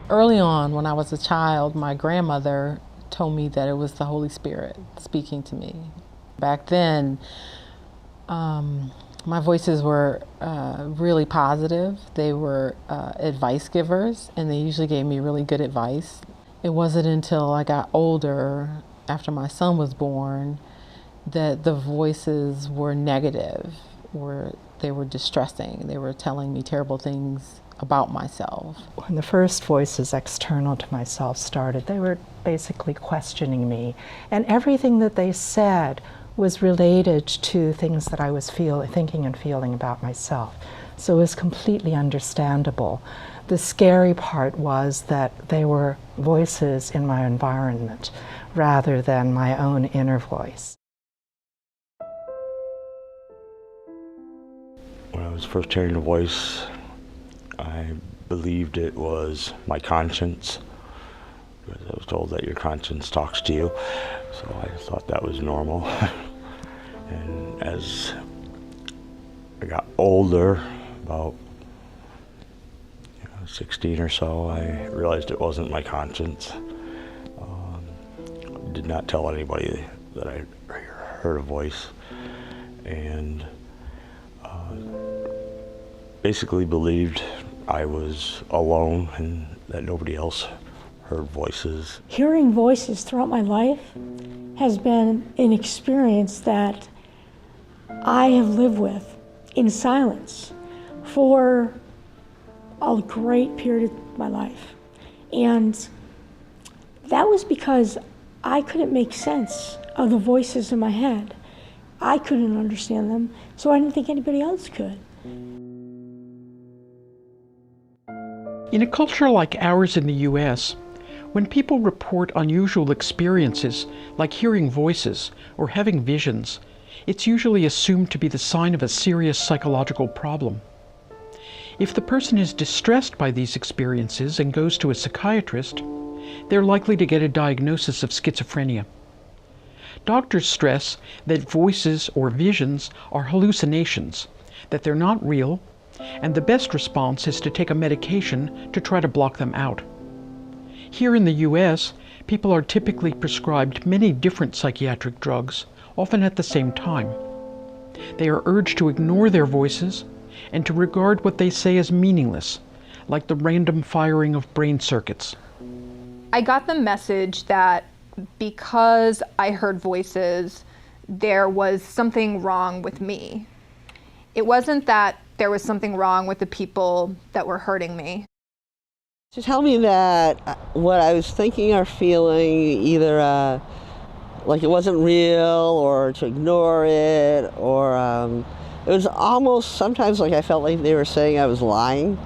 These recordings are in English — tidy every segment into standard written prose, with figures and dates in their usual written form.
Early on, when I was a child, my grandmother told me that it was the Holy Spirit speaking to me. Back then, my voices were really positive. They were advice givers, and they usually gave me really good advice. It wasn't until I got older, after my son was born, that the voices were negative, they were distressing. They were telling me terrible things about myself. When the first voices external to myself started, they were basically questioning me, and everything that they said was related to things that I was thinking and feeling about myself. So it was completely understandable. The scary part was that they were voices in my environment rather than my own inner voice. When I was first hearing the voice, I believed it was my conscience, because I was told that your conscience talks to you, so I thought that was normal. And as I got older, about 16 or so, I realized it wasn't my conscience. Did not tell anybody that I heard a voice, and basically believed I was alone and that nobody else heard voices. Hearing voices throughout my life has been an experience that I have lived with in silence for a great period of my life. And that was because I couldn't make sense of the voices in my head. I couldn't understand them, so I didn't think anybody else could. In a culture like ours in the U.S., when people report unusual experiences like hearing voices or having visions, it's usually assumed to be the sign of a serious psychological problem. If the person is distressed by these experiences and goes to a psychiatrist, they're likely to get a diagnosis of schizophrenia. Doctors stress that voices or visions are hallucinations, that they're not real, and the best response is to take a medication to try to block them out. Here in the U.S., people are typically prescribed many different psychiatric drugs, often at the same time. They are urged to ignore their voices and to regard what they say as meaningless, like the random firing of brain circuits. I got the message that because I heard voices, there was something wrong with me. It wasn't that there was something wrong with the people that were hurting me. To tell me that what I was thinking or feeling, either like it wasn't real, or to ignore it, or it was almost sometimes like I felt like they were saying I was lying.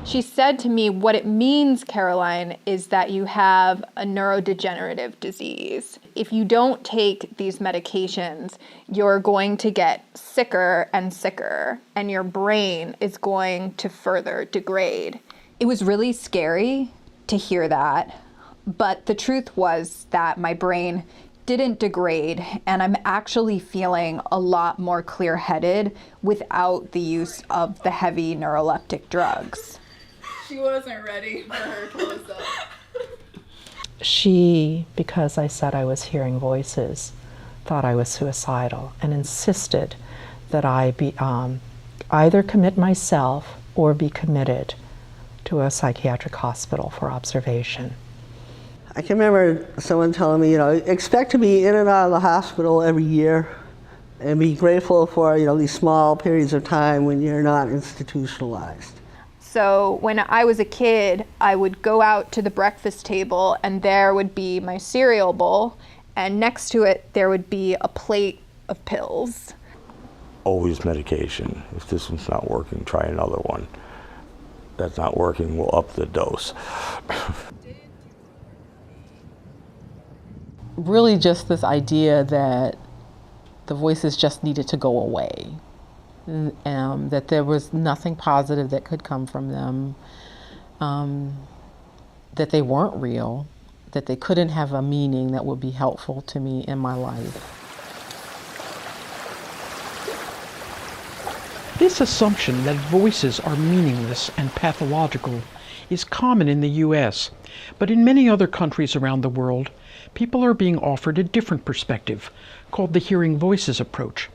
She said to me, what it means, Caroline, is that you have a neurodegenerative disease. If you don't take these medications, you're going to get sicker and sicker, and your brain is going to further degrade. It was really scary to hear that, but the truth was that my brain didn't degrade, and I'm actually feeling a lot more clear-headed without the use of the heavy neuroleptic drugs. She wasn't ready for her close-up. She, because I said I was hearing voices, thought I was suicidal and insisted that I be either commit myself or be committed to a psychiatric hospital for observation. I can remember someone telling me, expect to be in and out of the hospital every year and be grateful for, these small periods of time when you're not institutionalized. So when I was a kid, I would go out to the breakfast table and there would be my cereal bowl, and next to it there would be a plate of pills. Always medication. If this one's not working, try another one. That's not working, we'll up the dose. Really just this idea that the voices just needed to go away. That there was nothing positive that could come from them, that they weren't real, that they couldn't have a meaning that would be helpful to me in my life. This assumption that voices are meaningless and pathological is common in the US, but in many other countries around the world, people are being offered a different perspective, called the hearing voices approach.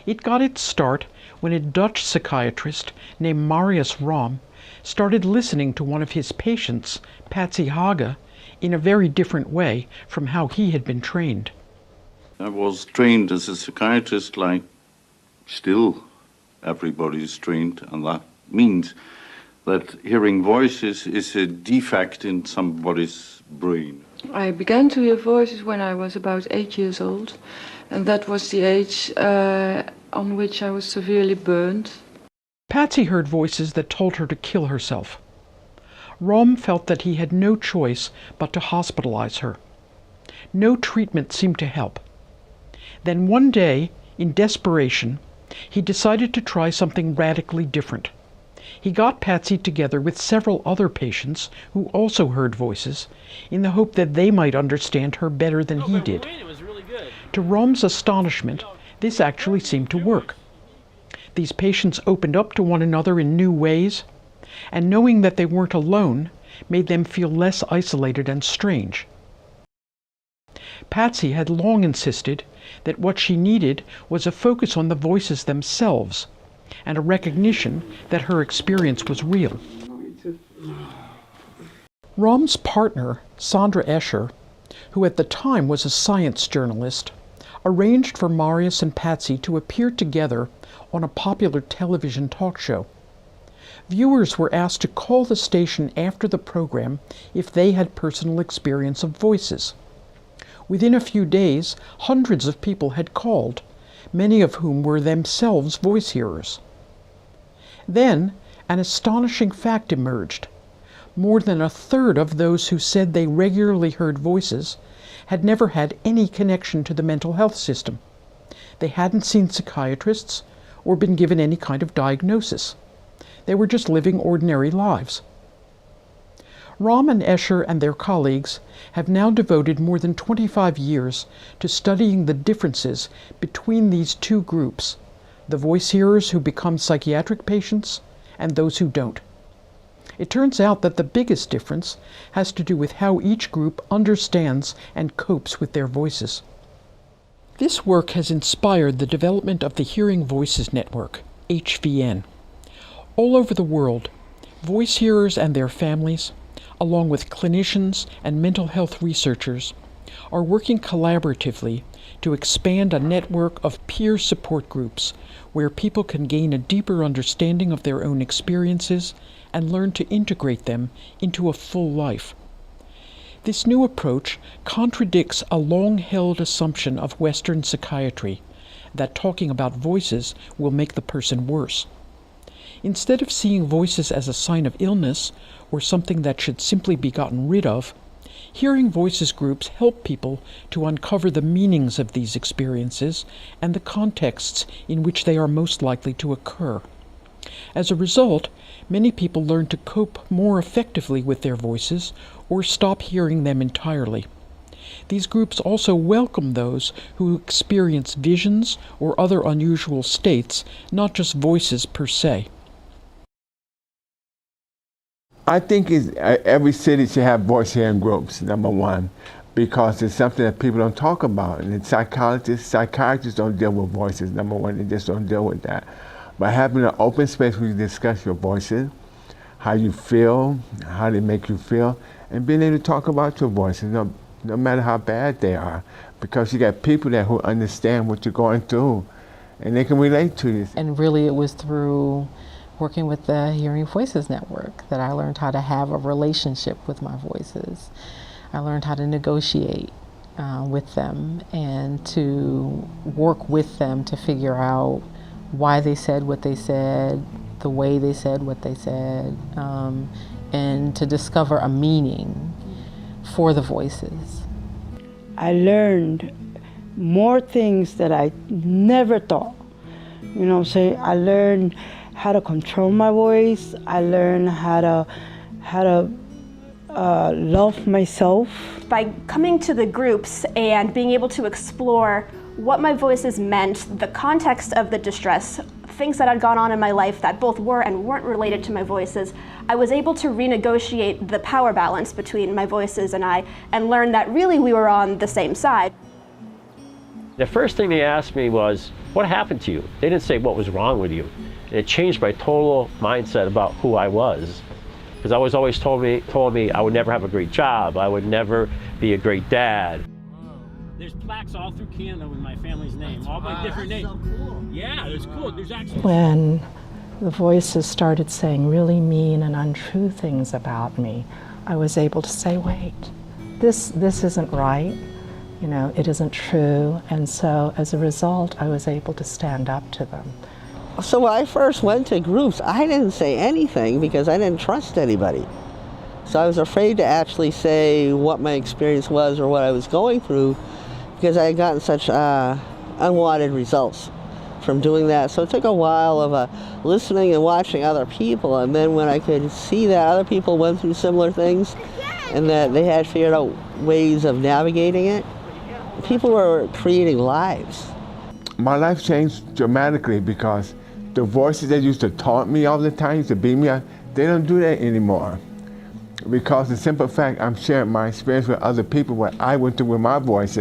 It got its start when a Dutch psychiatrist named Marius Rom started listening to one of his patients, Patsy Haga, in a very different way from how he had been trained. I was trained as a psychiatrist like still everybody is trained, and that means that hearing voices is a defect in somebody's brain. I began to hear voices when I was about 8 years old, and that was the age on which I was severely burned. Patsy heard voices that told her to kill herself. Rom felt that he had no choice but to hospitalize her. No treatment seemed to help. Then one day, in desperation, he decided to try something radically different. He got Patsy together with several other patients who also heard voices in the hope that they might understand her better than he did. To Rom's astonishment, this actually seemed to work. These patients opened up to one another in new ways, and knowing that they weren't alone made them feel less isolated and strange. Patsy had long insisted that what she needed was a focus on the voices themselves and a recognition that her experience was real. Rom's partner, Sandra Escher, who at the time was a science journalist, arranged for Marius and Patsy to appear together on a popular television talk show. Viewers were asked to call the station after the program if they had personal experience of voices. Within a few days, hundreds of people had called, many of whom were themselves voice hearers. Then, an astonishing fact emerged. More than a third of those who said they regularly heard voices had never had any connection to the mental health system. They hadn't seen psychiatrists or been given any kind of diagnosis. They were just living ordinary lives. Rom and Escher and their colleagues have now devoted more than 25 years to studying the differences between these two groups, the voice hearers who become psychiatric patients and those who don't. It turns out that the biggest difference has to do with how each group understands and copes with their voices. This work has inspired the development of the Hearing Voices Network, HVN. All over the world, voice hearers and their families, along with clinicians and mental health researchers, are working collaboratively to expand a network of peer support groups where people can gain a deeper understanding of their own experiences and learn to integrate them into a full life. This new approach contradicts a long-held assumption of Western psychiatry that talking about voices will make the person worse. Instead of seeing voices as a sign of illness or something that should simply be gotten rid of, hearing voices groups help people to uncover the meanings of these experiences and the contexts in which they are most likely to occur. As a result, many people learn to cope more effectively with their voices or stop hearing them entirely. These groups also welcome those who experience visions or other unusual states, not just voices per se. I think every city should have voice hearing groups, number one, because it's something that people don't talk about. And psychiatrists don't deal with voices, number one, they just don't deal with that. By having an open space where you discuss your voices, how you feel, how they make you feel, and being able to talk about your voices, no matter how bad they are, because you got people there who understand what you're going through, and they can relate to this. And really it was through working with the Hearing Voices Network that I learned how to have a relationship with my voices. I learned how to negotiate with them and to work with them to figure out why they said what they said, the way they said what they said, and to discover a meaning for the voices. I learned more things that I never thought. You know, I learned how to control my voice. I learned how to love myself. By coming to the groups and being able to explore what my voices meant, the context of the distress, things that had gone on in my life that both were and weren't related to my voices, I was able to renegotiate the power balance between my voices and I, and learn that really we were on the same side. The first thing they asked me was, what happened to you? They didn't say what was wrong with you. And it changed my total mindset about who I was. Because I was always told me I would never have a great job, I would never be a great dad. There's plaques all through Canada with my family's name, all by different names. So cool. Yeah, it's cool. There's actually When the voices started saying really mean and untrue things about me, I was able to say, wait, this isn't right. You know, it isn't true. And so as a result, I was able to stand up to them. So when I first went to groups, I didn't say anything because I didn't trust anybody. So I was afraid to actually say what my experience was or what I was going through because I had gotten such unwanted results from doing that. So it took a while of listening and watching other people, and then when I could see that other people went through similar things and that they had figured out ways of navigating it, people were creating lives. My life changed dramatically because the voices that used to taunt me all the time, used to beat me up, they don't do that anymore. Because the simple fact, I'm sharing my experience with other people, what I went through with my voice.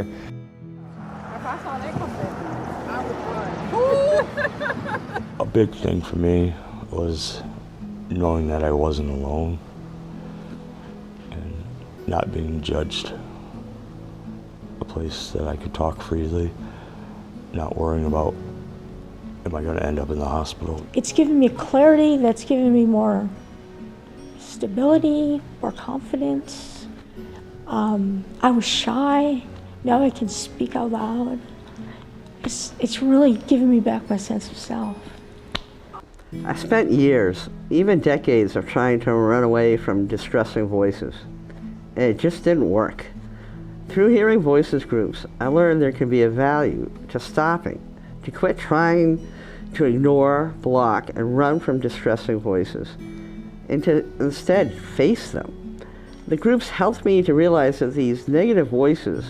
A big thing for me was knowing that I wasn't alone and not being judged. A place that I could talk freely, not worrying about, am I going to end up in the hospital? It's given me clarity, that's given me more stability, more confidence. I was shy, now I can speak out loud. It's really given me back my sense of self. I spent years, even decades, of trying to run away from distressing voices, and it just didn't work. Through hearing voices groups, I learned there can be a value to stopping, to quit trying to ignore, block, and run from distressing voices, and to instead face them. The groups helped me to realize that these negative voices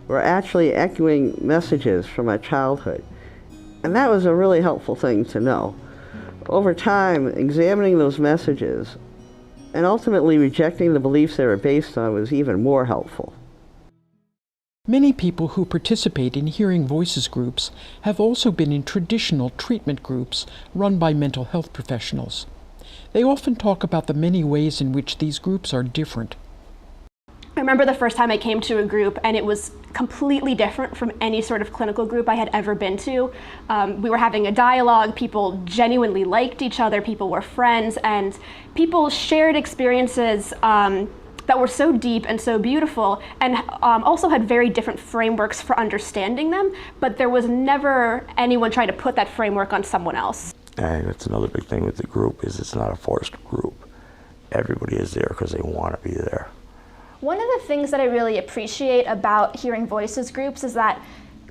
were actually echoing messages from my childhood, and that was a really helpful thing to know. Over time, examining those messages and ultimately rejecting the beliefs they were based on was even more helpful. Many people who participate in hearing voices groups have also been in traditional treatment groups run by mental health professionals. They often talk about the many ways in which these groups are different. I remember the first time I came to a group and it was completely different from any sort of clinical group I had ever been to. We were having a dialogue, people genuinely liked each other, people were friends, and people shared experiences that were so deep and so beautiful, and also had very different frameworks for understanding them, but there was never anyone trying to put that framework on someone else. And that's another big thing with the group, is it's not a forced group. Everybody is there because they want to be there. One of the things that I really appreciate about hearing voices groups is that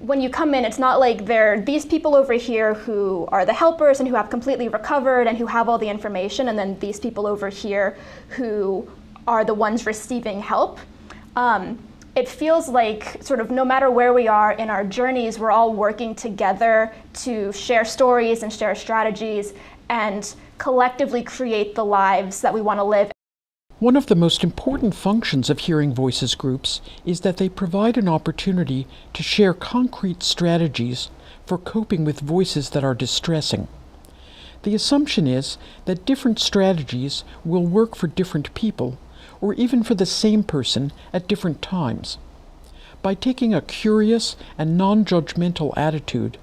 when you come in, it's not like there are these people over here who are the helpers and who have completely recovered and who have all the information, and then these people over here who are the ones receiving help. It feels like sort of no matter where we are in our journeys, we're all working together to share stories and share strategies and collectively create the lives that we want to live. One of the most important functions of hearing voices groups is that they provide an opportunity to share concrete strategies for coping with voices that are distressing. The assumption is that different strategies will work for different people, or even for the same person at different times. By taking a curious and non-judgmental attitude,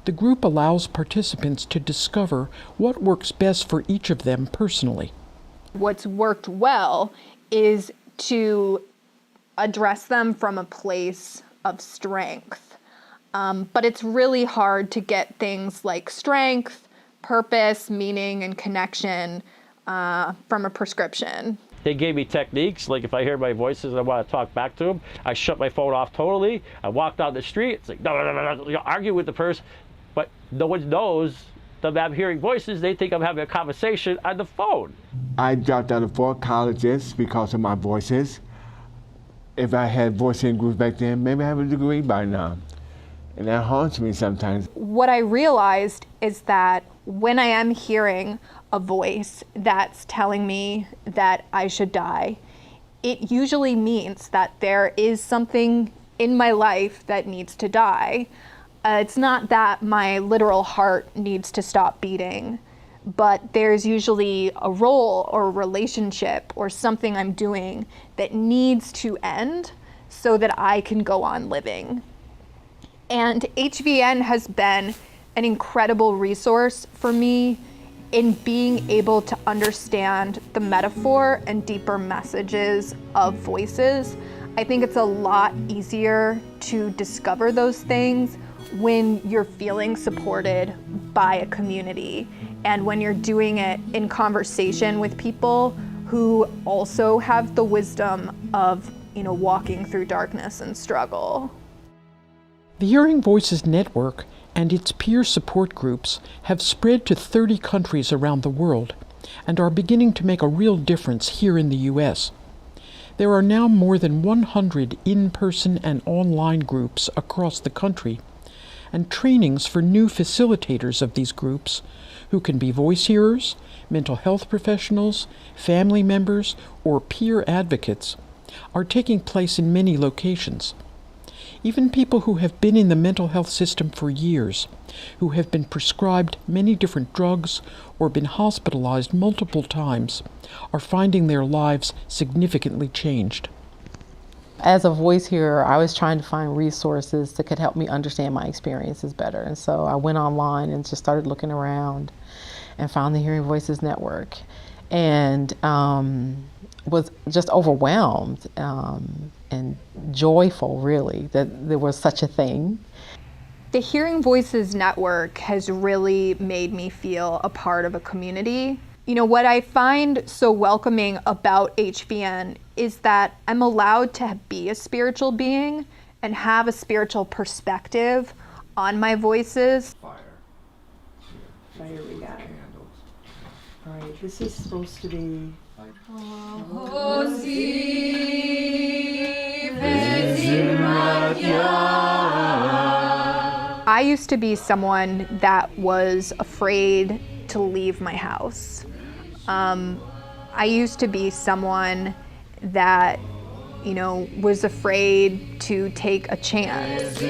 the group allows participants to discover what works best for each of them personally. What's worked well is to address them from a place of strength. But it's really hard to get things like strength, purpose, meaning, and connection from a prescription. They gave me techniques, like if I hear my voices and I want to talk back to them, I shut my phone off totally. I walk down the street, it's like, no, argue with the person, but no one knows that I'm hearing voices. They think I'm having a conversation on the phone. I dropped out of 4 colleges because of my voices. If I had voicing groups back then, maybe I have a degree by now. And that haunts me sometimes. What I realized is that when I am hearing a voice that's telling me that I should die, it usually means that there is something in my life that needs to die. It's not that my literal heart needs to stop beating, but there's usually a role or a relationship or something I'm doing that needs to end so that I can go on living. And HVN has been an incredible resource for me in being able to understand the metaphor and deeper messages of voices. I think it's a lot easier to discover those things when you're feeling supported by a community and when you're doing it in conversation with people who also have the wisdom of, walking through darkness and struggle. The Hearing Voices Network and its peer support groups have spread to 30 countries around the world and are beginning to make a real difference here in the U.S. There are now more than 100 in-person and online groups across the country, and trainings for new facilitators of these groups, who can be voice hearers, mental health professionals, family members, or peer advocates, are taking place in many locations. Even people who have been in the mental health system for years, who have been prescribed many different drugs or been hospitalized multiple times, are finding their lives significantly changed. As a voice hearer, I was trying to find resources that could help me understand my experiences better. And so I went online and just started looking around and found the Hearing Voices Network, and was just overwhelmed and joyful, really, that there was such a thing. The Hearing Voices Network has really made me feel a part of a community. What I find so welcoming about HVN is that I'm allowed to be a spiritual being and have a spiritual perspective on my voices. Fire we got. All right, this is supposed to be... I used to be someone that was afraid to leave my house. I used to be someone that, was afraid to take a chance.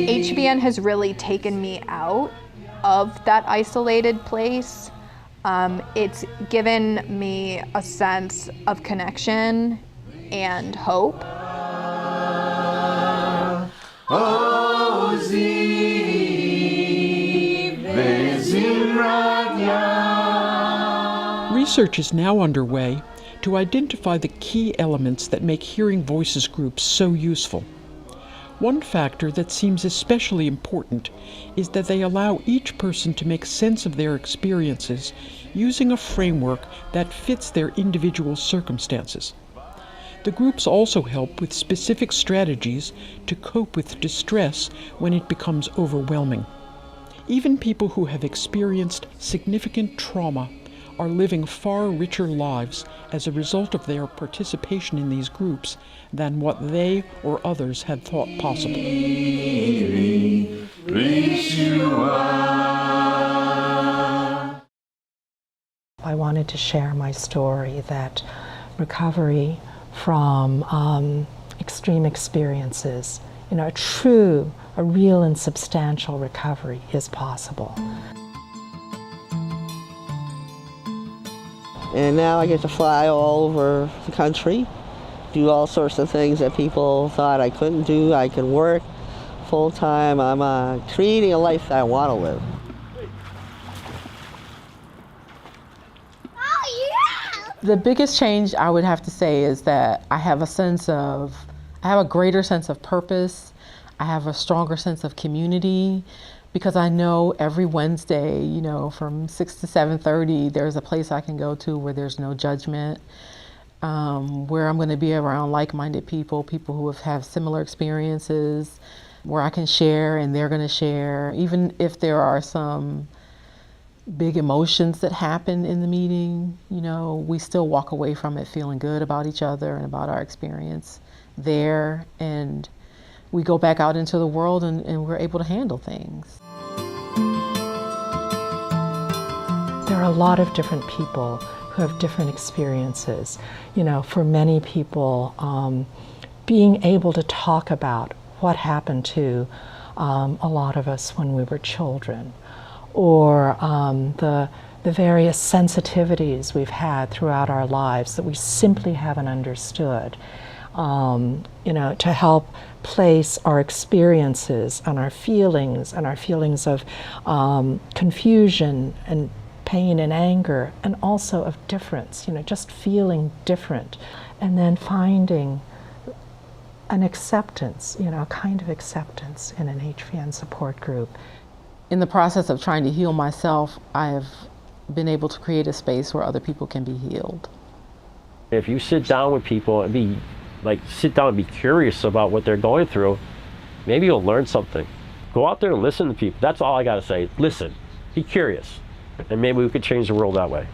HVN has really taken me out of that isolated place. It's given me a sense of connection and hope. Research is now underway to identify the key elements that make Hearing Voices groups so useful. One factor that seems especially important is that they allow each person to make sense of their experiences using a framework that fits their individual circumstances. The groups also help with specific strategies to cope with distress when it becomes overwhelming. Even people who have experienced significant trauma are living far richer lives as a result of their participation in these groups than what they or others had thought possible. I wanted to share my story that recovery from extreme experiences, a real and substantial recovery is possible. And now I get to fly all over the country, do all sorts of things that people thought I couldn't do. I can work full time. I'm creating a life that I want to live. The biggest change I would have to say is that I have a greater sense of purpose. I have a stronger sense of community, because I know every Wednesday, from 6 to 7:30, there's a place I can go to where there's no judgment, where I'm going to be around like-minded people who have similar experiences, where I can share and they're going to share, even if there are some big emotions that happen in the meeting, we still walk away from it feeling good about each other and about our experience there. And we go back out into the world and we're able to handle things. There are a lot of different people who have different experiences. For many people, being able to talk about what happened to a lot of us when we were children, or the various sensitivities we've had throughout our lives that we simply haven't understood, to help place our experiences and our feelings of confusion and pain and anger, and also of difference, just feeling different, and then finding an acceptance, a kind of acceptance in an HVN support group. In the process of trying to heal myself, I have been able to create a space where other people can be healed. If you sit down with people and be curious about what they're going through, maybe you'll learn something. Go out there and listen to people. That's all I gotta say. Listen, be curious, and maybe we could change the world that way.